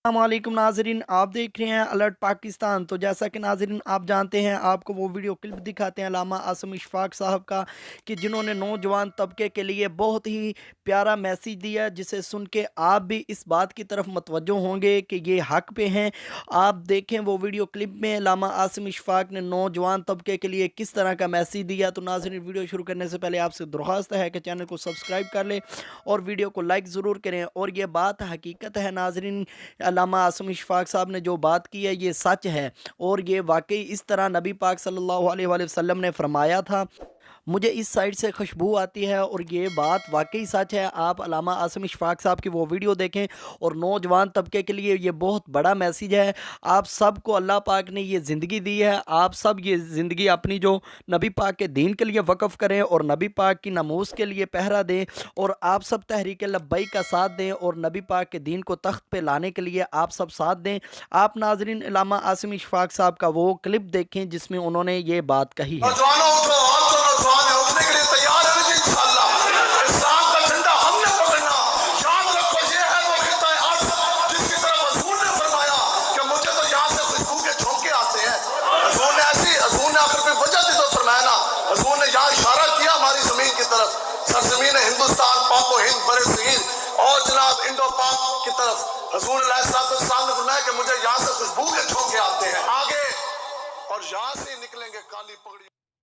अस्सलामुअलैकुम नाज़रीन, आप देख रहे हैं अलर्ट पाकिस्तान। तो जैसा कि नाज़रीन आप जानते हैं, आपको वो वीडियो क्लिप दिखाते हैं अल्लामा आसिम इशफाक साहब का, कि जिन्होंने नौजवान तबके के लिए बहुत ही प्यारा मैसेज दिया, जिसे सुन के आप भी इस बात की तरफ मतवज्जो होंगे कि ये हक पे हैं। आप देखें वो वीडियो क्लिप में अल्लामा आसिम इशफाक ने नौजवान तबके के लिए किस तरह का मैसेज दिया। तो नाज़रीन, वीडियो शुरू करने से पहले आपसे दरख्वास्त है कि चैनल को सब्सक्राइब कर लें और वीडियो को लाइक ज़रूर करें। और ये बात हकीकत है नाज़रीन, अल्लामा आसिम इशफाक साहब ने जो बात की है ये सच है, और ये वाकई इस तरह नबी पाक सल्लल्लाहु अलैहि वसल्लम ने फरमाया था। मुझे इस साइड से खुशबू आती है और ये बात वाकई सच है। आप अल्लामा आसिम इशफाक साहब की वो वीडियो देखें, और नौजवान तबके के लिए ये बहुत बड़ा मैसेज है। आप सब को अल्लाह पाक ने ये ज़िंदगी दी है, आप सब ये ज़िंदगी अपनी जो नबी पाक के दीन के लिए वक़्फ़ करें और नबी पाक की नमूज़ के लिए पहरा दें, और आप सब तहरीक लब्बैक का साथ दें और नबी पाक के दीन को तख्त पे लाने के लिए आप सब साथ दें। आप नाज़रीन अल्लामा आसिम इशफाक साहब का वो क्लिप देखें जिसमें उन्होंने ये बात कही है। सरजमीन हिंदुस्तान, पाको हिंद, बरे सगीर और जनाब इंडो पाक की तरफ रसूल अलैहिस्सलाम ने फरमाया कि मुझे यहाँ से खुशबू के झोंके आते हैं आगे, और यहाँ से निकलेंगे काली पगड़ी।